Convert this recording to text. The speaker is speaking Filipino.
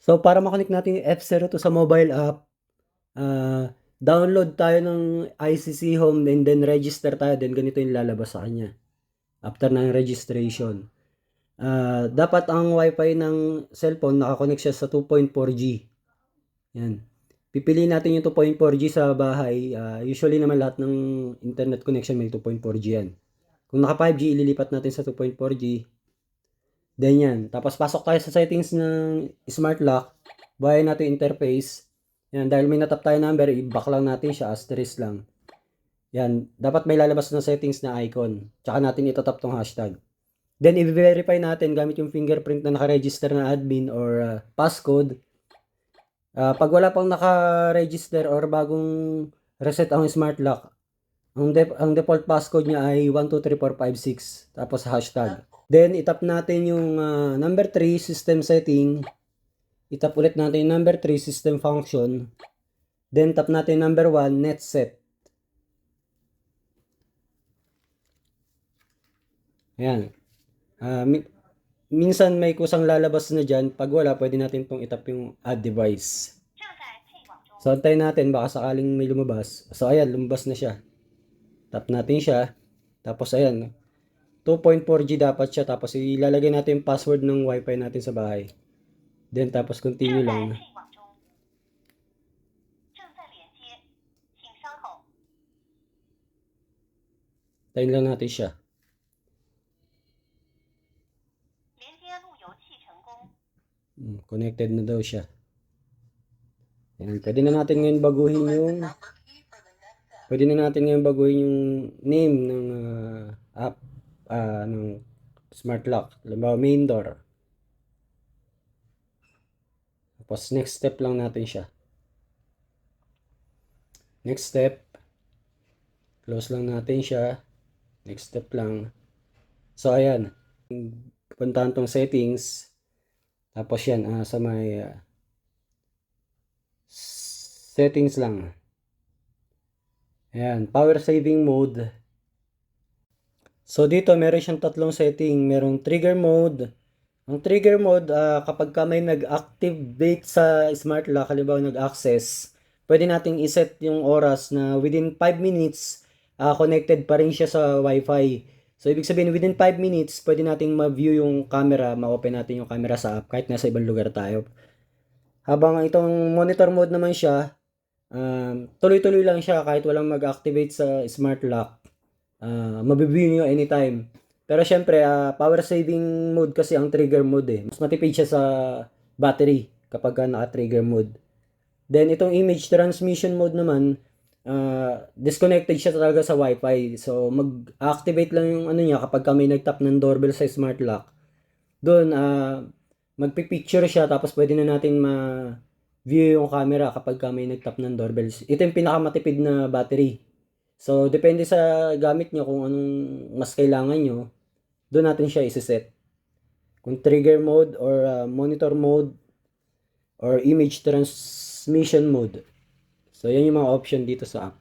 So, para makonect natin yung F02 sa mobile app, download tayo ng ICC Home and then register tayo. Then ganito yung lalabas sa kanya after ng registration. Dapat ang wifi ng cellphone nakakonect siya sa 2.4G. Yan. Pipiliin natin yung 2.4G sa bahay. Usually naman lahat ng internet connection may 2.4G yan. Kung naka 5G, ililipat natin sa 2.4G. Then yan. Tapos pasok tayo sa settings ng smart lock. Buhayin natin interface. Yan. Dahil may natap tayo number, i-back lang natin siya. Asterisk lang. Yan. Dapat may lalabas na settings na icon. Tsaka natin itatap tong hashtag. Then i-verify natin gamit yung fingerprint na nakaregister na admin or passcode. Pag wala pang naka-register or bagong reset ang smart lock, ang default passcode niya ay 123456 tapos hashtag. Then itap natin yung number 3 system setting. Itap ulit natin yung number 3 system function. Then tap natin number 1 net set. Ayan. Minsan may kusang lalabas na dyan. Pag wala, pwede natin itong itap yung add device. So antayin natin baka sakaling may lumabas. So ayan, lumabas na siya. Tap natin siya. Tapos ayan, 2.4G dapat siya. Tapos ilalagay natin yung password ng wifi natin sa bahay. Then tapos continue lang. Tayin lang natin siya. Connected na daw siya. Ayan, pwede na natin ngayon baguhin yung name ng app ng smart lock. Halimbawa main door. Tapos next step lang natin siya. Next step. Close lang natin siya. Next step lang. So ayan. Puntahan tong settings. Tapos yan sa may settings lang. Ayan, power saving mode. So dito meron siyang tatlong setting. Merong trigger mode. Ang trigger mode, kapag ka may nag-activate sa smart lock, halimbawa nag-access, pwede nating iset yung oras na within 5 minutes, connected pa rin siya sa wifi. So ibig sabihin, within 5 minutes, pwede nating ma-view yung camera, ma-open natin yung camera sa app kahit nasa ibang lugar tayo. Habang itong monitor mode naman siya, tuloy-tuloy lang siya kahit walang mag-activate sa smart lock. Mabibigyan nyo anytime. Pero syempre, power saving mode kasi ang trigger mode eh. Mas matipid siya sa battery kapag naka-trigger mode. Then itong image transmission mode naman, disconnected siya talaga sa wifi. So mag-activate lang yung ano niya kapag may nag-tap ng doorbell sa smart lock. Doon, magpipicture siya tapos pwede na natin ma-view yung camera kapag may nag-tap ng doorbell. Ito yung pinakamatipid na battery. So, depende sa gamit nyo kung anong mas kailangan nyo, doon natin siya isiset. Kung trigger mode or monitor mode or image transmission mode. So, yan yung mga option dito sa app.